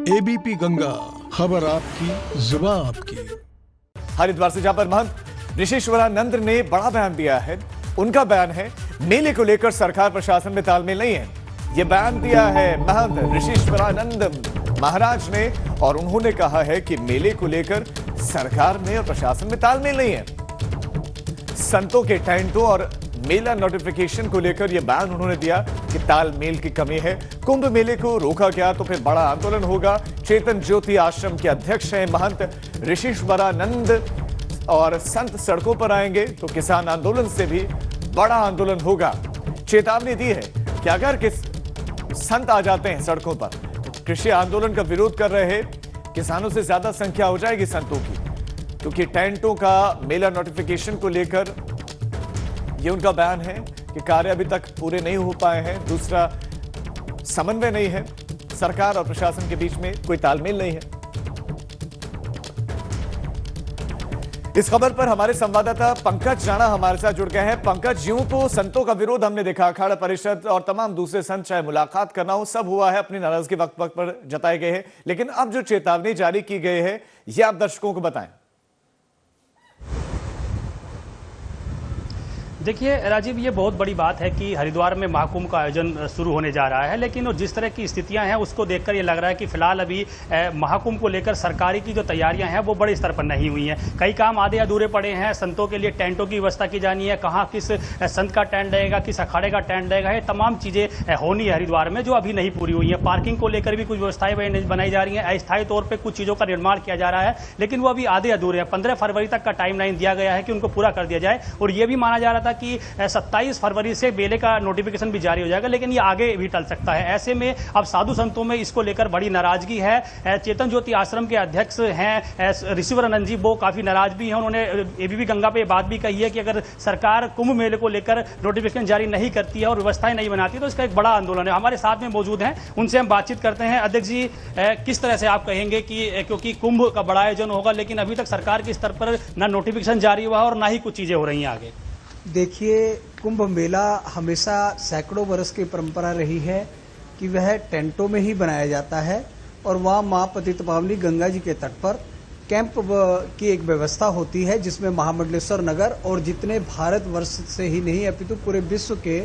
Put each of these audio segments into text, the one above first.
ABP Ganga, खबर आपकी, जुबान आपकी। हरिद्वार से जहां पर महंत ऋषिश्वरानंद ने बड़ा बयान दिया है। उनका बयान है मेले को लेकर सरकार प्रशासन में तालमेल नहीं है। यह बयान दिया है महंत ऋषिश्वरानंद महाराज ने और उन्होंने कहा है कि मेले को लेकर सरकार में और प्रशासन में तालमेल नहीं है। संतों के टेंटों और मेला नोटिफिकेशन को लेकर यह बयान उन्होंने दिया कि तालमेल की कमी है। कुंभ मेले को रोका गया तो फिर बड़ा आंदोलन होगा। चेतन ज्योति आश्रम के अध्यक्ष हैं महंत ऋषिश्वरानंद और संत सड़कों पर आएंगे तो किसान आंदोलन से भी बड़ा आंदोलन होगा। चेतावनी दी है कि अगर संत आ जाते हैं सड़कों पर तो कृषि आंदोलन का विरोध कर रहे किसानों से ज्यादा संख्या हो जाएगी संतों की, क्योंकि टेंटों का मेला नोटिफिकेशन को लेकर ये उनका बयान है कि कार्य अभी तक पूरे नहीं हो पाए हैं। दूसरा, समन्वय नहीं है, सरकार और प्रशासन के बीच में कोई तालमेल नहीं है। इस खबर पर हमारे संवाददाता पंकज राणा हमारे साथ जुड़ गए हैं। पंकज, यूं तो संतों का विरोध हमने देखा, अखाड़ा परिषद और तमाम दूसरे संत चाहे मुलाकात करना हो सब हुआ है, अपनी नाराजगी वक्त वक्त पर जताए गए हैं, लेकिन अब जो चेतावनी जारी की गई है यह आप दर्शकों को बताएं। देखिए राजीव, ये बहुत बड़ी बात है कि हरिद्वार में महाकुंभ का आयोजन शुरू होने जा रहा है, लेकिन जिस तरह की स्थितियां हैं उसको देखकर ये लग रहा है कि फिलहाल अभी महाकुंभ को लेकर सरकारी की जो तैयारियां हैं वो बड़े स्तर पर नहीं हुई हैं। कई काम आधे अधूरे पड़े हैं। संतों के लिए टेंटों की व्यवस्था की जानी है, कहाँ किस संत का टेंट रहेगा, किस अखाड़े का टेंट रहेगा, ये तमाम चीज़ें होनी है हरिद्वार में जो अभी नहीं पूरी हुई हैं। पार्किंग को लेकर भी कुछ व्यवस्थाएं बनाई जा रही हैं, अस्थायी तौर पर कुछ चीज़ों का निर्माण किया जा रहा है, लेकिन वो अभी आधे अधूरे हैं। 15 फरवरी तक का टाइम लाइन दिया गया है कि उनको पूरा कर दिया जाए, और ये भी माना जा रहा था कि 27 फरवरी से मेले का नोटिफिकेशन भी जारी हो जाएगा, लेकिन ये आगे भी टल सकता है। ऐसे में अब साधु संतों में इसको लेकर बड़ी नाराजगी है। चेतन ज्योति आश्रम के अध्यक्ष हैं ऋषिश्वरानंद जी, वो काफी नाराज भी हैं। उन्होंने एबीपी गंगा पे बात भी कही है कि अगर सरकार कुंभ मेले को लेकर नोटिफिकेशन जारी नहीं करती है और व्यवस्थाएं नहीं बनाती तो इसका एक बड़ा आंदोलन है। हमारे साथ में मौजूद हैं, उनसे हम बातचीत करते हैं। अध्यक्ष जी, किस तरह से आप कहेंगे कि क्योंकि कुंभ का बड़ा आयोजन होगा लेकिन अभी तक सरकार के स्तर पर ना नोटिफिकेशन जारी हुआ और ना ही कुछ चीजें हो रही हैं आगे? देखिए, कुंभ मेला हमेशा सैकड़ों वर्ष की परंपरा रही है कि वह टेंटों में ही बनाया जाता है और वहाँ माँ पतित पावनी गंगा जी के तट पर कैंप की एक व्यवस्था होती है, जिसमें महामंडलेश्वर नगर और जितने भारतवर्ष से ही नहीं अपितु पूरे विश्व के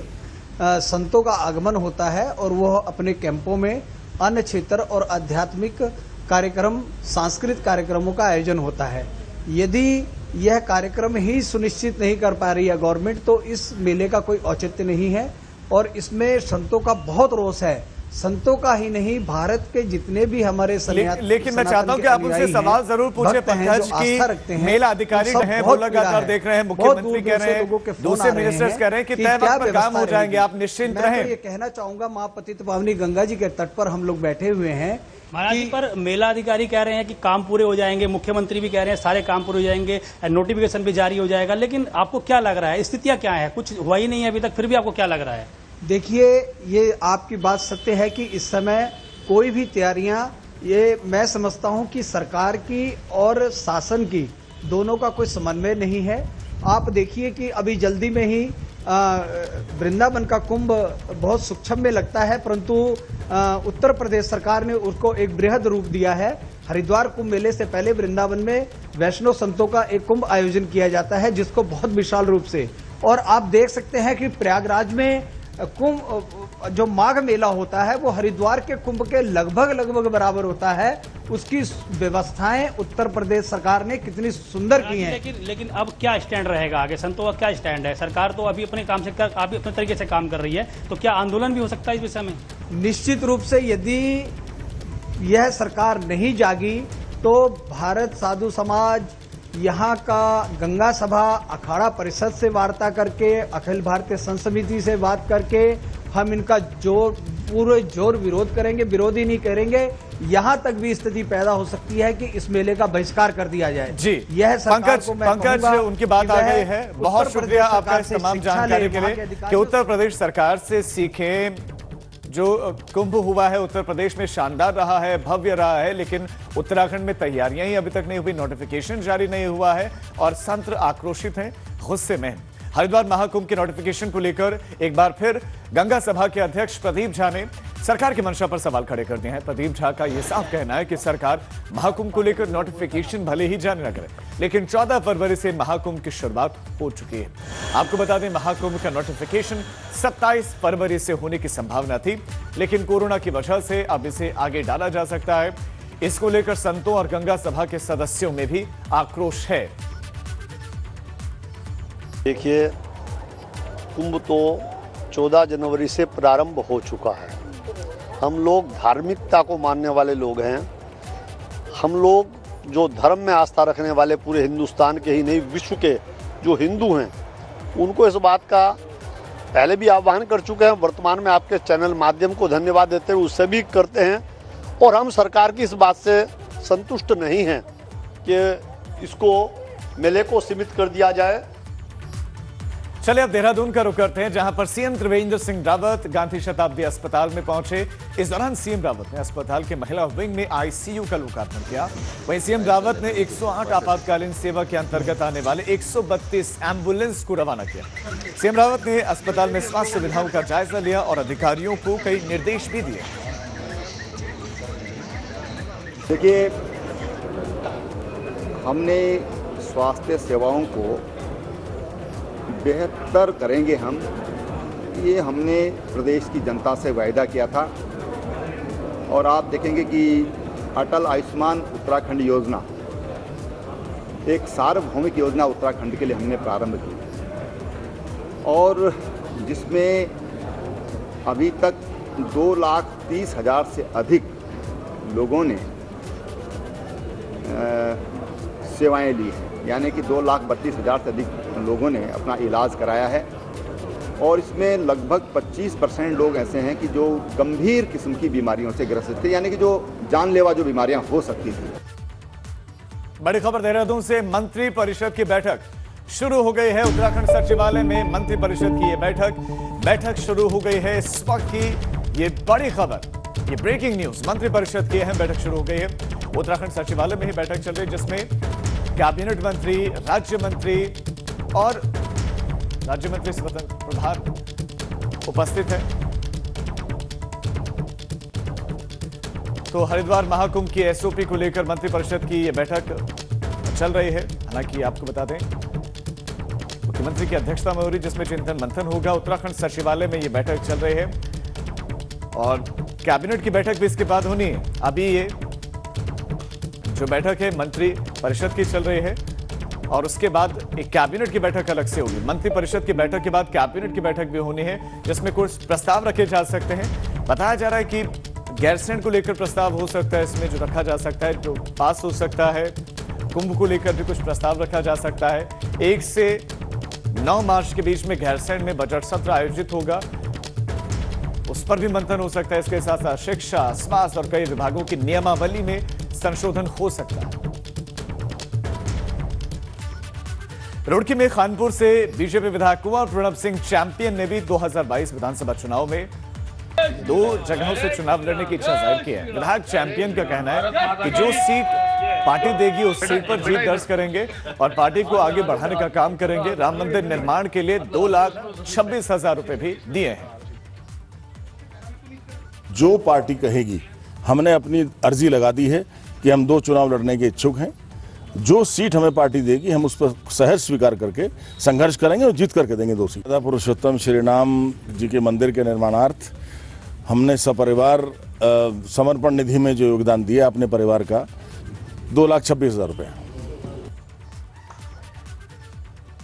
संतों का आगमन होता है और वह अपने कैंपों में अन्य क्षेत्र और आध्यात्मिक कार्यक्रम, सांस्कृतिक कार्यक्रमों का आयोजन होता है। यदि यह कार्यक्रम ही सुनिश्चित नहीं कर पा रही है गवर्नमेंट, तो इस मेले का कोई औचित्य नहीं है और इसमें संतों का बहुत रोष है। संतों का ही नहीं, भारत के जितने भी हमारे लेकिन मैं चाहता हूं कि आप उनसे सवाल जरूर पूछे पंकज की मेला अधिकारी हैं, वो लगातार देख रहे हैं, मुख्यमंत्री कह रहे हैं, दूसरे मिनिस्टर्स कह रहे हैं कि तय वक्त पर काम हो जाएंगे, आप निश्चिंत रहें। ये कहना चाहूंगा, माँ पतित पावनी गंगा जी के तट पर हम लोग बैठे हुए हैं। महाराज जी, पर मेला अधिकारी कह रहे हैं कि काम पूरे हो जाएंगे, मुख्यमंत्री भी कह रहे हैं सारे काम पूरे हो जाएंगे, नोटिफिकेशन भी जारी हो जाएगा, लेकिन आपको क्या लग रहा है, स्थितियां क्या है? कुछ हुआ ही नहीं है अभी तक, फिर भी आपको क्या लग रहा है? देखिए, ये आपकी बात सत्य है कि इस समय कोई भी तैयारियां, ये मैं समझता हूं कि सरकार की और शासन की दोनों का कोई समन्वय नहीं है। आप देखिए कि अभी जल्दी में ही वृंदावन का कुंभ बहुत सूक्ष्म में लगता है, परंतु उत्तर प्रदेश सरकार ने उसको एक बृहद रूप दिया है। हरिद्वार कुंभ मेले से पहले वृंदावन में वैष्णव संतों का एक कुंभ आयोजन किया जाता है, जिसको बहुत विशाल रूप से, और आप देख सकते हैं कि प्रयागराज में कुंभ जो माघ मेला होता है वो हरिद्वार के कुंभ के लगभग बराबर होता है। उसकी व्यवस्थाएं उत्तर प्रदेश सरकार ने कितनी सुंदर की हैं। लेकिन अब क्या स्टैंड रहेगा आगे? संतों का क्या स्टैंड है? सरकार तो अभी अपने काम से अभी अपने तरीके से काम कर रही है, तो क्या आंदोलन भी हो सकता है इस विषय में? निश्चित रूप से यदि यह सरकार नहीं जागी तो भारत साधु समाज, यहाँ का गंगा सभा, अखाड़ा परिषद से वार्ता करके, अखिल भारतीय संत समिति से बात करके हम इनका पूरे जोर विरोध करेंगे, विरोध ही नहीं करेंगे। यहाँ तक भी स्थिति पैदा हो सकती है कि इस मेले का बहिष्कार कर दिया जाए। जी, यह पंकज उनकी बात आ गई है। बहुत शुक्रिया आपका इस तमाम जानकारी के लिए कि उत्तर प्रदेश सरकार से सीखें। जो कुंभ हुआ है उत्तर प्रदेश में शानदार रहा है, भव्य रहा है, लेकिन उत्तराखंड में तैयारियां ही अभी तक नहीं हुई, नोटिफिकेशन जारी नहीं हुआ है और संत आक्रोशित हैं, गुस्से में हैं। हरिद्वार महाकुंभ के नोटिफिकेशन को लेकर एक बार फिर गंगा सभा के अध्यक्ष प्रदीप झा ने सरकार की मंशा पर सवाल खड़े कर दिए हैं। प्रदीप झा का यह साफ कहना है कि सरकार महाकुंभ को लेकर नोटिफिकेशन भले ही जारी न करे, लेकिन 14 फरवरी से महाकुंभ की शुरुआत हो चुकी है। आपको बता दें, महाकुंभ का नोटिफिकेशन 27 फरवरी से होने की संभावना थी, लेकिन कोरोना की वजह से अब इसे आगे डाला जा सकता है। इसको लेकर संतों और गंगा सभा के सदस्यों में भी आक्रोश है। देखिए, कुंभ तो 14 जनवरी से प्रारंभ हो चुका है। हम लोग धार्मिकता को मानने वाले लोग हैं। हम लोग जो धर्म में आस्था रखने वाले पूरे हिंदुस्तान के ही नहीं, विश्व के जो हिंदू हैं, उनको इस बात का पहले भी आह्वान कर चुके हैं। वर्तमान में आपके चैनल माध्यम को धन्यवाद देते हुए उससे भी करते हैं। और हम सरकार की इस बात से संतुष्ट नहीं हैं कि इसको मेले को सीमित कर दिया जाए। चलिए अब देहरादून का रुख करते हैं, जहां पर सीएम त्रिवेंद्र सिंह रावत गांधी शताब्दी अस्पताल में पहुंचे। इस दौरान सीएम रावत ने अस्पताल के महिला विंग में आईसीयू का लोकार्पण किया। वहीं सीएम रावत ने 108 आपातकालीन सेवा के अंतर्गत आने वाले 132 एम्बुलेंस को रवाना किया। सीएम रावत ने अस्पताल में स्वास्थ्य सुविधाओं का जायजा लिया और अधिकारियों को कई निर्देश भी दिए। देखिए, हमने स्वास्थ्य सेवाओं को बेहतर करेंगे हम, ये हमने प्रदेश की जनता से वायदा किया था। और आप देखेंगे कि अटल आयुष्मान उत्तराखंड योजना एक सार्वभौमिक योजना उत्तराखंड के लिए हमने प्रारंभ की, और जिसमें अभी तक 2,30,000 से अधिक लोगों ने सेवाएं ली हैं। यानी कि 2,32,000 से अधिक लोगों ने अपना इलाज कराया है। और इसमें लगभग 25% लोग ऐसे हैं कि जो गंभीर किस्म की बीमारियों से ग्रसित थे, यानी कि जो जानलेवा जो बीमारियां हो सकती थी। बड़ी खबर देहरादून से, मंत्री परिषद की बैठक शुरू हो गई है। उत्तराखंड सचिवालय में मंत्री परिषद की यह बैठक शुरू हो गई है। इस वक्त की ये बड़ी खबर, ये ब्रेकिंग न्यूज, मंत्री परिषद की अहम बैठक शुरू हो गई है। उत्तराखंड सचिवालय में ही बैठक चल रही है, जिसमें कैबिनेट मंत्री, राज्य मंत्री और राज्य मंत्री स्वतंत्र प्रभार उपस्थित है। तो हरिद्वार महाकुंभ की एसओपी को लेकर मंत्री परिषद की यह बैठक चल रही है। हालांकि आपको बता दें, मुख्यमंत्री की अध्यक्षता में हो रही, जिसमें चिंतन मंथन होगा। उत्तराखंड सचिवालय में यह बैठक चल रही है और कैबिनेट की बैठक भी इसके बाद होनी है। अभी ये जो बैठक है मंत्री परिषद की चल रही है और उसके बाद एक कैबिनेट की बैठक अलग से होगी। मंत्री परिषद की बैठक के बाद कैबिनेट की बैठक भी होनी है, जिसमें कुछ प्रस्ताव रखे जा सकते हैं। बताया जा रहा है कि गैरसैंण को लेकर प्रस्ताव हो सकता है, इसमें जो रखा जा सकता है, जो पास हो सकता है। कुंभ को लेकर भी कुछ प्रस्ताव रखा जा सकता है। 1 से 9 मार्च के बीच में गैरसैंण में बजट सत्र आयोजित होगा, उस पर भी मंथन हो सकता है। इसके साथ साथ शिक्षा, स्वास्थ्य और कई विभागों की नियमावली में संशोधन हो सकता है। रुड़की में खानपुर से बीजेपी विधायक कुंवर प्रणब सिंह चैंपियन ने भी 2022 विधानसभा चुनाव में 2 जगहों से चुनाव लड़ने की इच्छा जाहिर की है। विधायक चैंपियन का कहना है कि जो सीट पार्टी देगी उस सीट पर जीत दर्ज करेंगे और पार्टी को आगे बढ़ाने का काम करेंगे। राम मंदिर निर्माण के लिए 2,26,000 रुपए भी दिए हैं। जो पार्टी कहेगी, हमने अपनी अर्जी लगा दी है कि हम 2 चुनाव लड़ने के इच्छुक हैं। जो सीट हमें पार्टी देगी हम उस पर सहज स्वीकार करके संघर्ष करेंगे और जीत करके देंगे 2 सीट। पुरुषोत्तम श्री राम जी के मंदिर के निर्माणार्थ हमने सपरिवार समर्पण निधि में जो योगदान दिया अपने परिवार का 2,26,000 रुपये।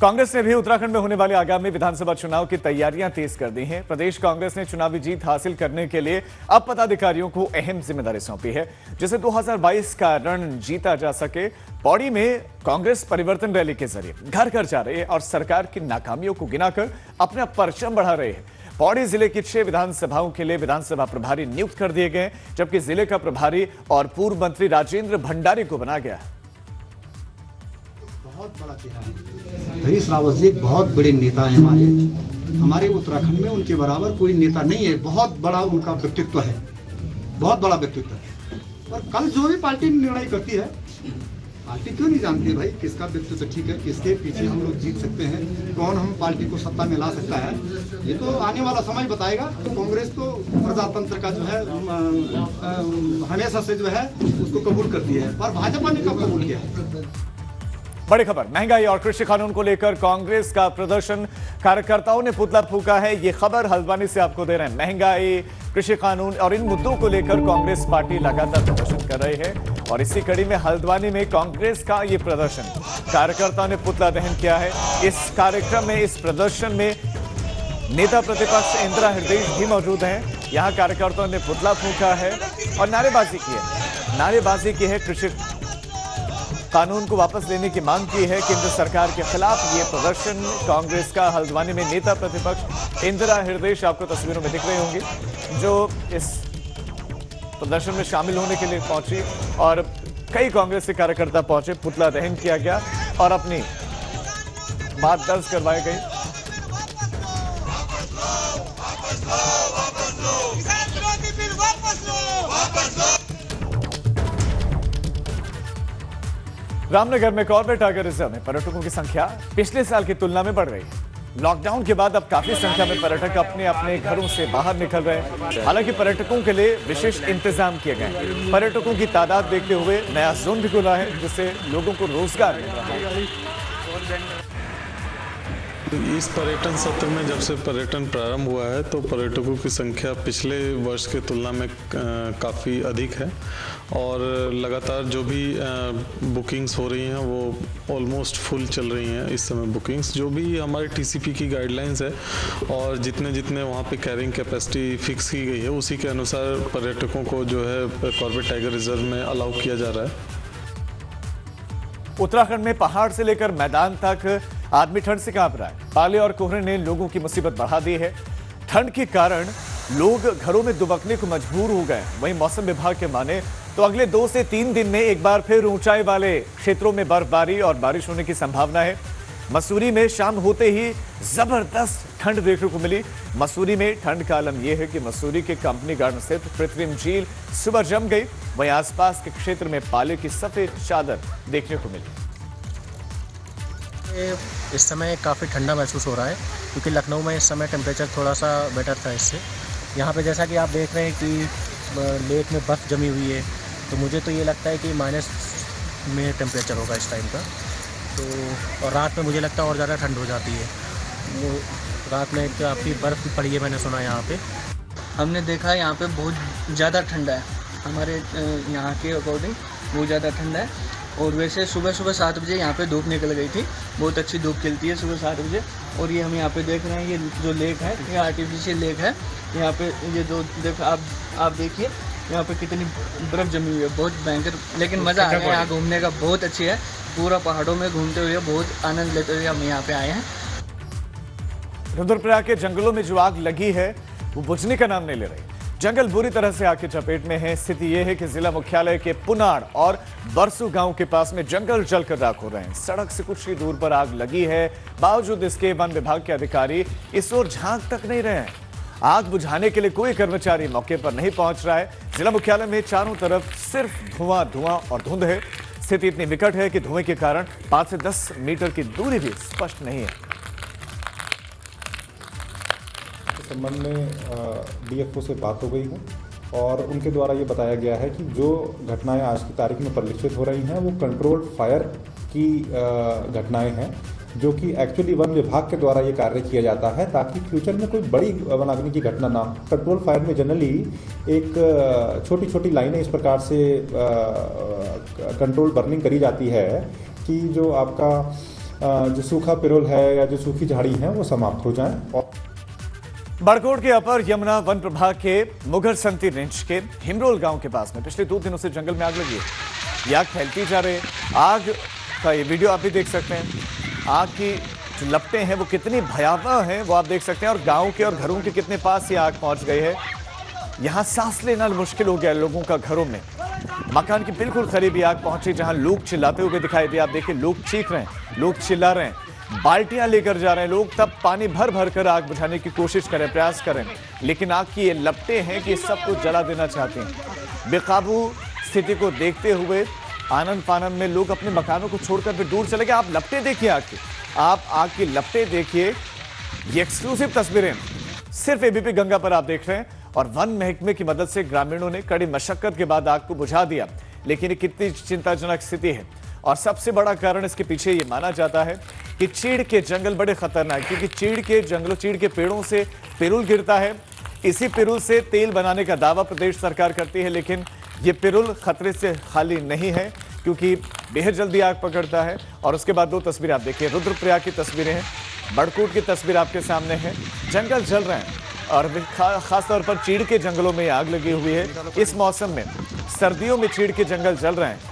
कांग्रेस ने भी उत्तराखंड में होने वाले आगामी विधानसभा चुनाव की तैयारियां तेज कर दी हैं। प्रदेश कांग्रेस ने चुनावी जीत हासिल करने के लिए अब पदाधिकारियों को अहम जिम्मेदारी सौंपी है, जिसे 2022 का रण जीता जा सके। पौड़ी में कांग्रेस परिवर्तन रैली के जरिए घर घर जा रही है और सरकार की नाकामियों को गिनाकर अपना परचम बढ़ा रही है। पौड़ी जिले की 6 विधानसभाओं के लिए विधानसभा प्रभारी नियुक्त कर दिए गए, जबकि जिले का प्रभारी और पूर्व मंत्री राजेंद्र भंडारी को बनाया गया। बहुत बड़ा चेहरा हरीश रावत जी एक बहुत बड़े नेता हैं हमारे उत्तराखंड में, उनके बराबर कोई नेता नहीं है। बहुत बड़ा उनका व्यक्तित्व है, बहुत बड़ा व्यक्तित्व है। और कल जो भी पार्टी निर्णय करती है पार्टी क्यों नहीं जानती है भाई किसका व्यक्तित्व ठीक है, किसके पीछे हम लोग जीत सकते हैं, कौन हम पार्टी को सत्ता में ला सकता है, ये तो आने वाला समय बताएगा। तो कांग्रेस तो प्रजातंत्र का जो है हमेशा से जो है उसको कबूल करती है, पर भाजपा ने कब कबूल किया है। बड़ी खबर, महंगाई और कृषि कानून को लेकर कांग्रेस का प्रदर्शन, कार्यकर्ताओं ने पुतला फूंका है। ये खबर हल्द्वानी से आपको दे रहे हैं। महंगाई, कृषि कानून और इन मुद्दों को लेकर कांग्रेस पार्टी लगातार प्रदर्शन कर रही है और इसी कड़ी में हल्द्वानी में कांग्रेस का ये प्रदर्शन, कार्यकर्ताओं ने पुतला दहन किया है। इस कार्यक्रम में, इस प्रदर्शन में नेता प्रतिपक्ष इंदिरा हृदय भी मौजूद हैं। यहां कार्यकर्ताओं ने पुतला फूंका है और नारेबाजी की है। नारेबाजी की है, कृषि कानून को वापस लेने की मांग की है केंद्र सरकार के खिलाफ। ये प्रदर्शन कांग्रेस का हल्द्वानी में नेता प्रतिपक्ष इंदिरा हृदय आपको तस्वीरों में दिख रहे होंगे, जो इस प्रदर्शन में शामिल होने के लिए पहुंची और कई कांग्रेस के कार्यकर्ता पहुंचे। पुतला दहन किया गया और अपनी बात दर्ज करवाई गई। रामनगर में कॉर्बेट टाइगर रिजर्व में पर्यटकों की संख्या पिछले साल की तुलना में बढ़ रही है। लॉकडाउन के बाद अब काफी संख्या में पर्यटक अपने अपने घरों से बाहर निकल रहे हैं। हालांकि पर्यटकों के लिए विशेष इंतजाम किए गए हैं। पर्यटकों की तादाद देखते हुए नया जोन भी खुला है, जिससे लोगों को रोजगार मिल रहा है। इस पर्यटन सत्र में जब से पर्यटन प्रारंभ हुआ है तो पर्यटकों की संख्या पिछले वर्ष के तुलना में काफ़ी अधिक है और लगातार जो भी बुकिंग्स हो रही हैं वो ऑलमोस्ट फुल चल रही हैं इस समय बुकिंग्स। जो भी हमारे टीसीपी की गाइडलाइंस है और जितने वहाँ पे कैरिंग कैपेसिटी फिक्स की गई है उसी के अनुसार पर्यटकों को जो है कॉर्बेट टाइगर रिजर्व में अलाउ किया जा रहा है। उत्तराखंड में पहाड़ से लेकर मैदान तक आदमी ठंड से कांप रहा है। पाले और कोहरे ने लोगों की मुसीबत बढ़ा दी है। ठंड के कारण लोग घरों में दुबकने को मजबूर हो गए। वहीं मौसम विभाग के माने तो अगले 2 से 3 दिन में एक बार फिर ऊंचाई वाले क्षेत्रों में बर्फबारी और बारिश होने की संभावना है। मसूरी में शाम होते ही जबरदस्त ठंड देखने को मिली। मसूरी में ठंड का आलम यह है कि मसूरी के कंपनी गार्डन स्थित कृत्रिम झील सुबह जम गई। वहीं आसपास के क्षेत्र में पाले की सफेद चादर देखने को मिली। इस समय काफ़ी ठंडा महसूस हो रहा है क्योंकि लखनऊ में इस समय टेम्परेचर थोड़ा सा बेटर था इससे। यहाँ पे जैसा कि आप देख रहे हैं कि लेक में बर्फ़ जमी हुई है, तो मुझे तो ये लगता है कि माइनस में टेम्परेचर होगा इस टाइम का। तो और रात में मुझे लगता है और ज़्यादा ठंड हो जाती है। वो रात में काफ़ी बर्फ़ भी पड़ी है, मैंने सुना यहाँ पे। हमने देखा यहाँ पे बहुत ज़्यादा ठंडा है, हमारे यहाँ के अकॉर्डिंग बहुत ज़्यादा ठंडा है। और वैसे सुबह 7 बजे यहाँ पे धूप निकल गई थी, बहुत अच्छी धूप खिलती है सुबह 7 बजे। और ये हम यहाँ पे देख रहे हैं, ये जो लेक है ये आर्टिफिशियल लेक है। यहाँ पे ये जो आप देखिए यहाँ पे कितनी बर्फ़ जमी हुई है, बहुत भयंकर। लेकिन मज़ा आ रहा है यहाँ घूमने का, बहुत अच्छी है। पूरा पहाड़ों में घूमते हुए बहुत आनंद लेते हुए हम यहाँ पे आए हैं। रुद्रप्रयाग के जंगलों में जो आग लगी है वो बुझने का नाम नहीं ले रही। जंगल बुरी तरह से आग की चपेट में है। स्थिति यह है कि जिला मुख्यालय के पुनाड़ और बरसू गांव के पास में जंगल जलकर राख हो रहे हैं। सड़क से कुछ ही दूर पर आग लगी है, बावजूद इसके वन विभाग के अधिकारी इस ओर झांक तक नहीं रहे हैं। आग बुझाने के लिए कोई कर्मचारी मौके पर नहीं पहुंच रहा है। जिला मुख्यालय में चारों तरफ सिर्फ धुआं और धुंध है। स्थिति इतनी विकट है कि धुएं के कारण 5 से 10 मीटर की दूरी भी स्पष्ट नहीं है। संबंध में डीएफओ से बात हो गई है और उनके द्वारा ये बताया गया है कि जो घटनाएं आज की तारीख में परिलक्षित हो रही हैं वो कंट्रोल्ड फायर की घटनाएं हैं, जो कि एक्चुअली वन विभाग के द्वारा ये कार्य किया जाता है ताकि फ्यूचर में कोई बड़ी वनाग्नि की घटना ना हो। कंट्रोल फायर में जनरली एक छोटी छोटी लाइनें इस प्रकार से कंट्रोल बर्निंग करी जाती है कि जो आपका जो सूखा पिरोल है या जो सूखी झाड़ी है वो समाप्त हो जाए। और बड़कोट के अपर यमुना वन प्रभाग के मुगर संती रेंज के हिमरोल गांव के पास में पिछले 2 दिनों से जंगल में आग लगी है। ये आग फैलती जा रही है। आग का ये वीडियो आप भी देख सकते हैं। आग की जो लपटें हैं वो कितनी भयावह हैं वो आप देख सकते हैं। और गांव के और घरों के कितने पास ये आग पहुंच गई है। यहाँ सांस लेना मुश्किल हो गया लोगों का घरों में। मकान के बिल्कुल करीब आग पहुंची जहां लोग चिल्लाते हुए दिखाई दिए। आप देखिए, लोग चीख रहे हैं, लोग चिल्ला रहे हैं, बाल्टियां लेकर जा रहे हैं लोग, तब पानी भर कर आग बुझाने की कोशिश करें, प्रयास करें, लेकिन आग की ये लपटें हैं कि सबको जला देना चाहते हैं। बेकाबू स्थिति को देखते हुए आनंद फानंद में लोग अपने मकानों को छोड़कर फिर दूर चले गए। आप लपटे देखिए आग की, आप आग की लपटे देखिए। ये एक्सक्लूसिव तस्वीरें सिर्फ एबीपी गंगा पर आप देख रहे हैं। और वन महकमे की मदद से ग्रामीणों ने कड़ी मशक्कत के बाद आग को बुझा दिया, लेकिन ये कितनी चिंताजनक स्थिति है। और सबसे बड़ा कारण इसके पीछे ये माना जाता है कि चीड़ के जंगल बड़े खतरनाक, क्योंकि चीड़ के जंगलों, चीड़ के पेड़ों से पिरुल गिरता है। इसी पिरुल से तेल बनाने का दावा प्रदेश सरकार करती है, लेकिन ये पिरुल खतरे से खाली नहीं है, क्योंकि बेहद जल्दी आग पकड़ता है। और उसके बाद दो तस्वीरें आप देखिए, रुद्रप्रयाग की तस्वीरें हैं, बड़कूट की तस्वीर आपके सामने है। जंगल जल रहे हैं और खास तौर पर चीड़ के जंगलों में आग लगी हुई है। इस मौसम में, सर्दियों में चीड़ के जंगल जल रहे हैं।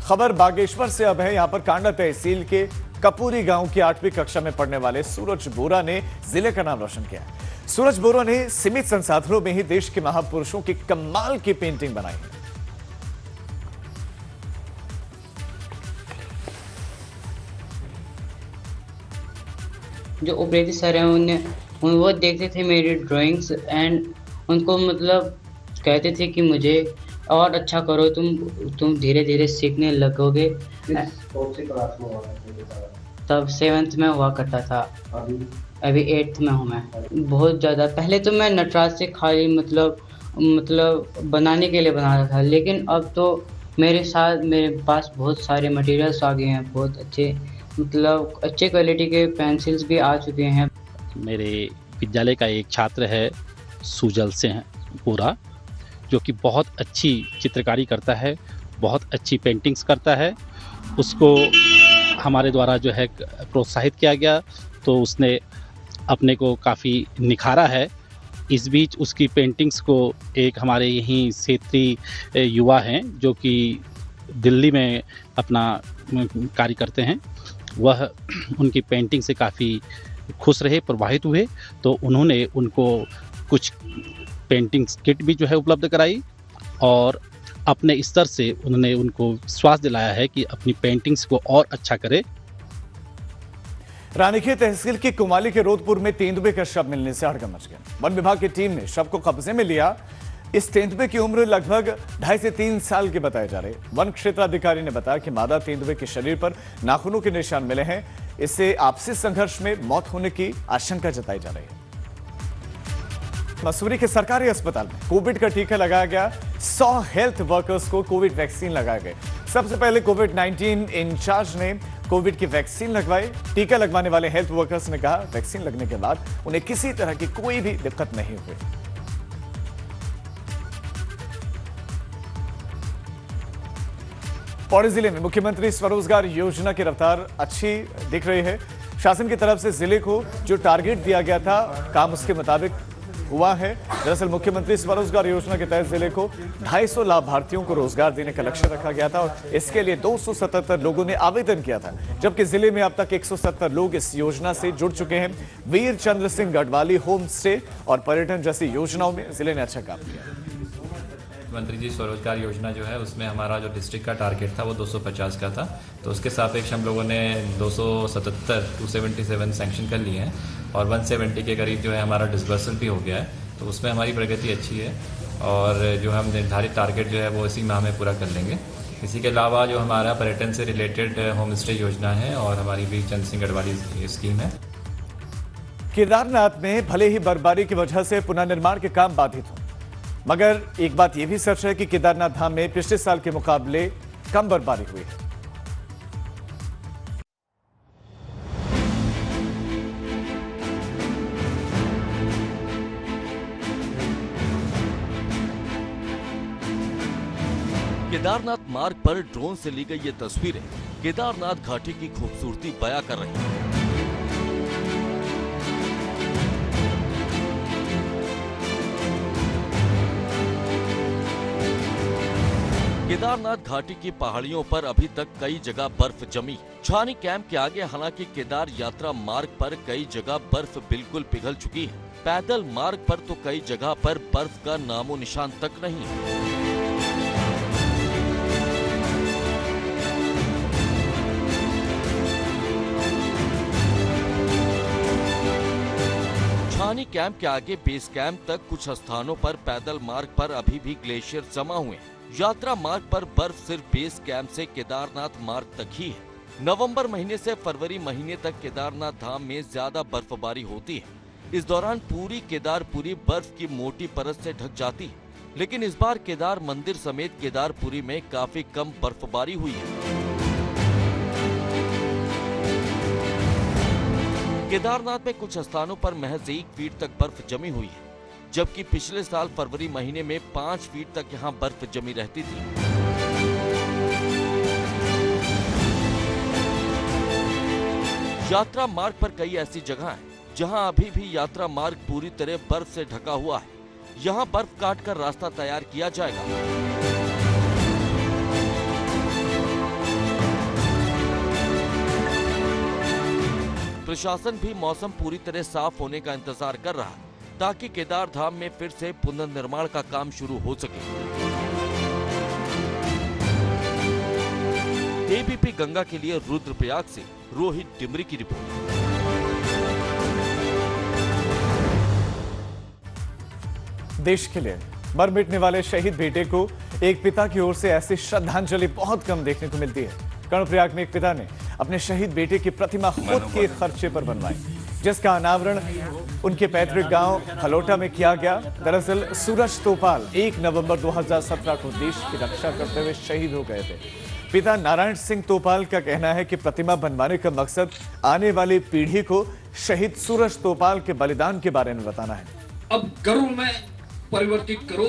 खबर बागेश्वर से अब है। यहां पर कांडा तहसील के कपूरी गांव की 8वीं कक्षा में पढ़ने वाले सूरज बोरा ने जिले का नाम रोशन किया है। सूरज बोरा ने सीमित संसाधनों में ही देश के महापुरुषों की कमाल की पेंटिंग बनाई है। जो ऑपरेटर सर हैं वो देखते थे मेरी ड्राइंग्स एंड उनको मतलब कहते थे कि मुझे और अच्छा करो, तुम धीरे धीरे सीखने लगोगे। तब 7th में हुआ करता था, अभी 8th में हूँ मैं। बहुत ज़्यादा पहले तो मैं नटराज से खाली मतलब बनाने के लिए बनाता था, लेकिन अब तो मेरे पास बहुत सारे मटेरियल्स आ गए हैं, बहुत अच्छे मतलब अच्छे क्वालिटी के पेंसिल्स भी आ चुके हैं। मेरे विद्यालय का एक छात्र है सुजल से पूरा, जो कि बहुत अच्छी चित्रकारी करता है, बहुत अच्छी पेंटिंग्स करता है। उसको हमारे द्वारा जो है प्रोत्साहित किया गया, तो उसने अपने को काफ़ी निखारा है। इस बीच उसकी पेंटिंग्स को एक हमारे यहीं क्षेत्रीय युवा हैं जो कि दिल्ली में अपना कार्य करते हैं, वह उनकी पेंटिंग से काफ़ी खुश रहे, प्रभावित हुए, तो उन्होंने उनको कुछ पेंटिंग्स किट भी जो है उपलब्ध कराई और अपने स्तर से उन्होंने उनको विश्वास दिलाया है कि अपनी पेंटिंग्स को और अच्छा करे। रानीखेत तहसील की कुमाली के रोदपुर में तेंदुए का शव मिलने से हड़कंप मच गया। वन विभाग की टीम ने शव को कब्जे में लिया। इस तेंदुए की उम्र लगभग 2.5 से 3 साल के बताए जा रहे। वन क्षेत्राधिकारी ने बताया कि मादा तेंदुए के शरीर पर नाखूनों के निशान मिले हैं। इससे आपसी संघर्ष में मौत होने की आशंका जताई जा रही है। मसूरी के सरकारी अस्पताल में कोविड का टीका लगाया गया। 100 हेल्थ वर्कर्स को कोविड वैक्सीन लगाए गए। सबसे पहले कोविड-19 इंचार्ज ने कोविड की वैक्सीन लगवाई। टीका लगवाने वाले हेल्थ वर्कर्स ने कहा वैक्सीन लगने के बाद उन्हें किसी तरह की कोई भी दिक्कत नहीं हुई। पौड़ी जिले में मुख्यमंत्री स्वरोजगार योजना की रफ्तार अच्छी दिख रही है। शासन की तरफ से जिले को जो टारगेट दिया गया था, काम उसके मुताबिक हुआ है। दरअसल मुख्यमंत्री स्वरोजगार योजना के तहत जिले को 250 लाभार्थियों को रोजगार देने का लक्ष्य रखा गया था और इसके लिए 277 लोगों ने आवेदन किया था, जबकि जिले में अब तक 170 लोग इस योजना से जुड़ चुके हैं। वीर चंद्र सिंह गढ़वाली होम स्टे और पर्यटन जैसी योजनाओं में जिले ने अच्छा काम किया। मुख्यमंत्री जी स्वरोजगार योजना जो है उसमें हमारा जो डिस्ट्रिक्ट का टारगेट था वो 250 का था, तो उसके सापेक्ष हम लोगों ने 277 सैंक्शन कर लिए हैं और 170 के करीब जो है हमारा डिसबर्सल भी हो गया है, तो उसमें हमारी प्रगति अच्छी है और जो हम निर्धारित टारगेट जो है वो इसी माह में पूरा कर लेंगे। इसी के अलावा जो हमारा पर्यटन से रिलेटेड होम स्टे योजना है और हमारी वीर चंद्र सिंह गढ़वाली स्कीम है। केदारनाथ में भले ही बर्फबारी की वजह से पुनर्निर्माण के काम बाधित हो, मगर एक बात यह भी सच है कि केदारनाथ धाम में पिछले साल के मुकाबले कम बर्फबारी हुई है। केदारनाथ मार्ग पर ड्रोन से ली गई ये तस्वीरें केदारनाथ घाटी की खूबसूरती बयां कर रही हैं। केदारनाथ घाटी की पहाड़ियों पर अभी तक कई जगह बर्फ जमी। छानी कैंप के आगे हालांकि केदार यात्रा मार्ग पर कई जगह बर्फ बिल्कुल पिघल चुकी है। पैदल मार्ग पर तो कई जगह पर बर्फ का नामो निशान तक नहीं। छावनी कैंप के आगे बेस कैंप तक कुछ स्थानों पर पैदल मार्ग पर अभी भी ग्लेशियर जमा हुए हैं। यात्रा मार्ग पर बर्फ सिर्फ बेस कैंप से केदारनाथ मार्ग तक ही है। नवंबर महीने से फरवरी महीने तक केदारनाथ धाम में ज्यादा बर्फबारी होती है। इस दौरान पूरी केदारपुरी बर्फ की मोटी परत से ढक जाती है, लेकिन इस बार केदार मंदिर समेत केदारपुरी में काफी कम बर्फबारी हुई है। केदारनाथ में कुछ स्थानों पर महज 1 फीट तक बर्फ जमी हुई है, जबकि पिछले साल फरवरी महीने में 5 फीट तक यहाँ बर्फ जमी रहती थी। यात्रा मार्ग पर कई ऐसी जगह हैं जहां अभी भी यात्रा मार्ग पूरी तरह बर्फ से ढका हुआ है। यहां बर्फ काटकर रास्ता तैयार किया जाएगा। प्रशासन भी मौसम पूरी तरह साफ होने का इंतजार कर रहा है ताकि केदार धाम में फिर से पुनर्निर्माण का काम शुरू हो सके। एबीपी गंगा के लिए रुद्रप्रयाग से रोहित डिमरी की रिपोर्ट। देश के लिए मर मिटने वाले शहीद बेटे को एक पिता की ओर से ऐसी श्रद्धांजलि बहुत कम देखने को मिलती है। कर्णप्रयाग में एक पिता ने अपने शहीद बेटे की प्रतिमा खुद के खर्चे पर बनवाई, जिसका अनावरण उनके पैतृक गांव हलोटा में किया गया। दरअसल सूरज तोपाल 1 नवंबर 2017 को देश की रक्षा करते हुए शहीद हो गए थे। पिता नारायण सिंह तोपाल का कहना है कि प्रतिमा बनवाने का मकसद आने वाली पीढ़ी को शहीद सूरज तोपाल के बलिदान के बारे में बताना है। अब करो में परिवर्तित करो